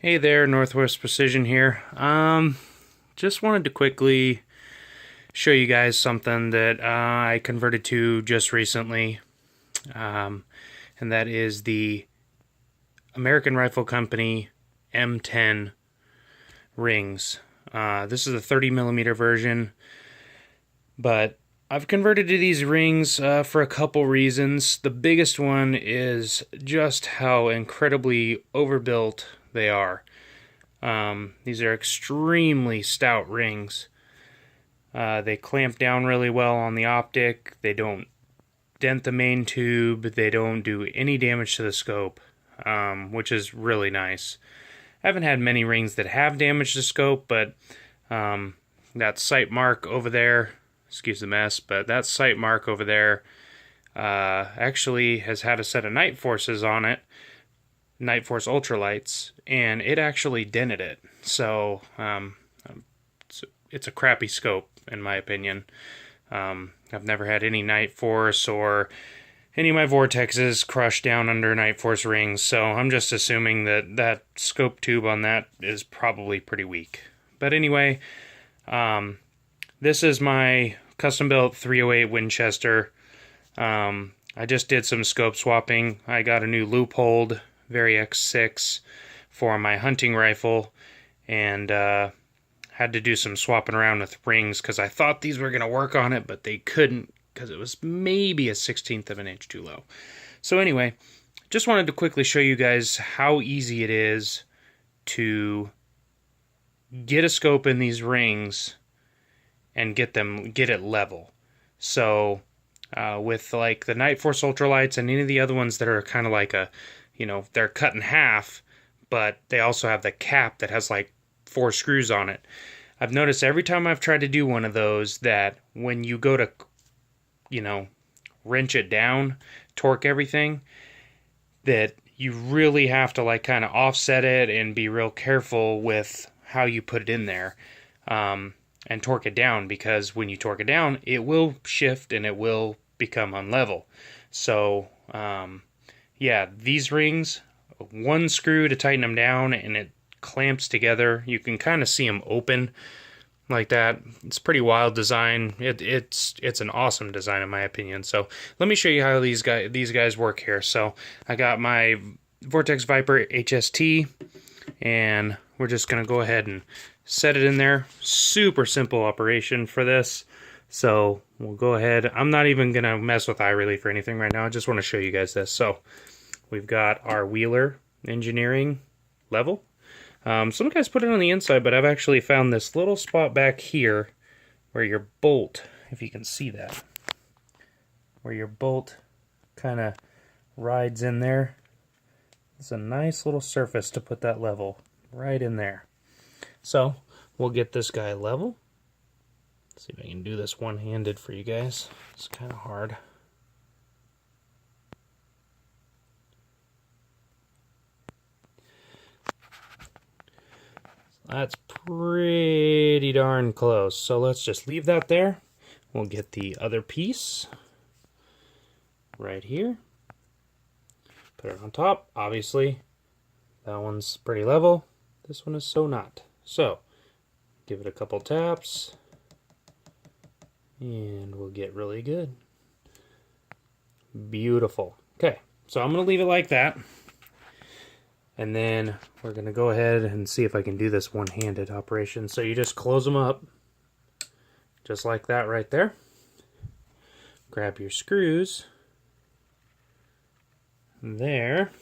Hey there, Northwest Precision here. Just wanted to quickly show you guys something that I converted to just recently, and that is the American Rifle Company M10 rings. This is a 30 millimeter version, but I've converted to these rings for a couple reasons. The biggest one is just how incredibly overbuilt they are. These are extremely stout rings. They clamp down really well on the optic. They don't dent the main tube. They don't do any damage to the scope, which is really nice. I haven't had many rings that have damaged the scope, but that sight mark over there, excuse the mess, but that sight mark over there actually has had a set of Night Forces on it. Night Force ultralights, and it actually dented it. So it's a crappy scope in my opinion. I've never had any Night Force or any of my vortexes crushed down under Night Force rings, so I'm just assuming that that scope tube on that is probably pretty weak. But anyway, this is my custom built 308 Winchester. I just did some scope swapping. I got a new Loophole Very X6 for my hunting rifle, and had to do some swapping around with rings because I thought these were going to work on it, but they couldn't because it was maybe a 1/16 of an inch too low. So anyway, just wanted to quickly show you guys how easy it is to get a scope in these rings and get it level. So with like the Night Force ultralights and any of the other ones that are kind of like a, they're cut in half, but they also have the cap that has like 4 screws on it. I've noticed every time I've tried to do one of those that when you go to, wrench it down, torque everything, that you really have to like kind of offset it and be real careful with how you put it in there, and torque it down, because when you torque it down, it will shift and it will become unlevel. So, yeah, these rings, one screw to tighten them down and it clamps together. You can kind of see them open like that. It's a pretty wild design. It's an awesome design in my opinion. So let me show you how these guys work here. So I got my Vortex Viper HST, and we're just going to go ahead and set it in there. Super simple operation for this. So we'll go ahead. I'm not even going to mess with eye relief or anything right now. I just want to show you guys this. So we've got our Wheeler engineering level. Some guys put it on the inside, but I've actually found this little spot back here where your bolt, if you can see that, where your bolt kind of rides in there. It's a nice little surface to put that level right in there. So we'll get this guy level. Let's see if I can do this one-handed for you guys. It's kind of hard. That's pretty darn close. So let's just leave that there. We'll get the other piece right here. Put it on top. Obviously, that one's pretty level. This one is so not. So, give it a couple taps, and we'll get really good. Beautiful. Okay, so I'm going to leave it like that. And then we're going to go ahead and see if I can do this one-handed operation. So you just close them up, just like that right there. Grab your screws. There.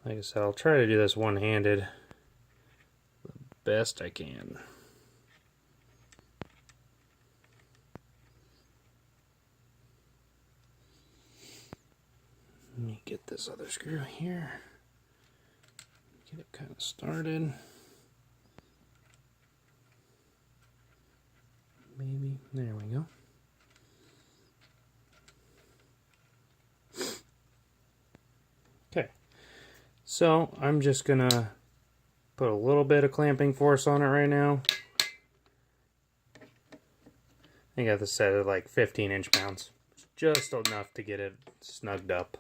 Like I said, I'll try to do this one-handed the best I can. Let me get this other screw here. Get it kind of started. Maybe. There we go. Okay. So I'm just gonna put a little bit of clamping force on it right now. I got this set at like 15 inch pounds. Just enough to get it snugged up.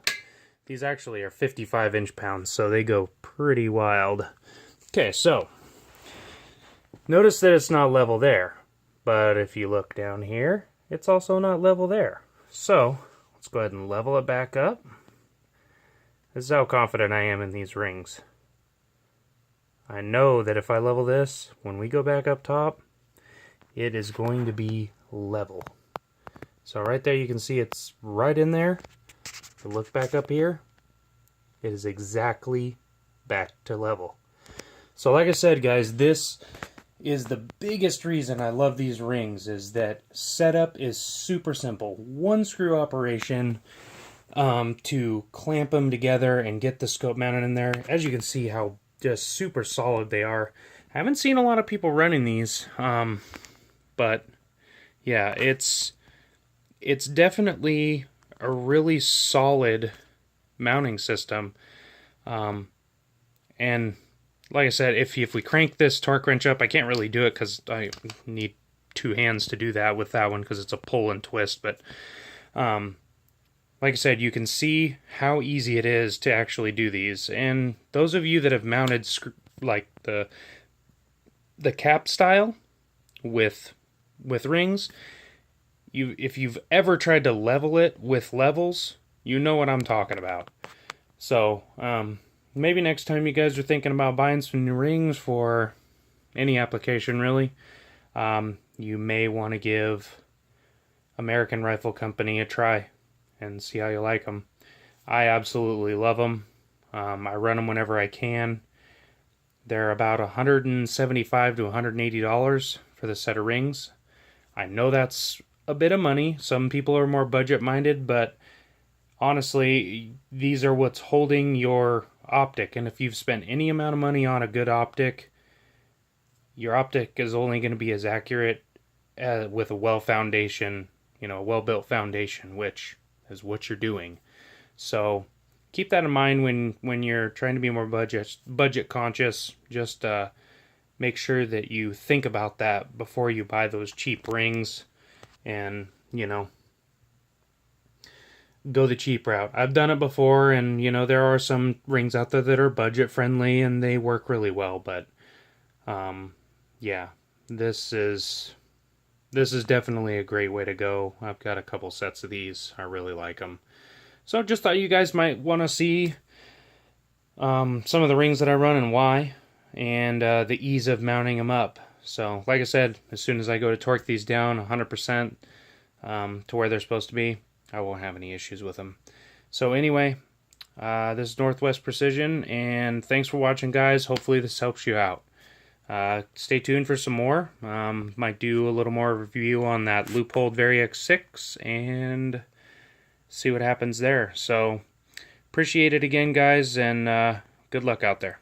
These actually are 55 inch-pounds, so they go pretty wild. Okay, so notice that it's not level there, but if you look down here, it's also not level there. So let's go ahead and level it back up. This is how confident I am in these rings. I know that if I level this, when we go back up top, it is going to be level. So right there you can see it's right in there. If you look back up here, it is exactly back to level. So like I said, guys, this is the biggest reason I love these rings, is that setup is super simple. One screw operation to clamp them together and get the scope mounted in there. As you can see how just super solid they are. I haven't seen a lot of people running these, but yeah, it's definitely a really solid mounting system. And like I said, if we crank this torque wrench up, I can't really do it because I need two hands to do that with that one because it's a pull and twist. But like I said, you can see how easy it is to actually do these. And those of you that have mounted like the cap style with rings, if you've ever tried to level it with levels, you know what I'm talking about. So maybe next time you guys are thinking about buying some new rings for any application really, you may want to give American Rifle Company a try and see how you like them. I absolutely love them. I run them whenever I can. They're about $175 to $180 for the set of rings. I know that's a bit of money. Some people are more budget minded, but honestly, these are what's holding your optic. And if you've spent any amount of money on a good optic, your optic is only going to be as accurate with a well built foundation, which is what you're doing. So keep that in mind when you're trying to be more budget conscious. Just make sure that you think about that before you buy those cheap rings and, go the cheap route. I've done it before, and, there are some rings out there that are budget friendly and they work really well, but yeah, this is definitely a great way to go. I've got a couple sets of these. I really like them. So just thought you guys might want to see some of the rings that I run and why, and the ease of mounting them up. So like I said, as soon as I go to torque these down 100% to where they're supposed to be, I won't have any issues with them. So anyway, this is Northwest Precision, and thanks for watching, guys. Hopefully this helps you out. Stay tuned for some more. Might do a little more review on that Loophole Variax 6 and see what happens there. So appreciate it again, guys, and good luck out there.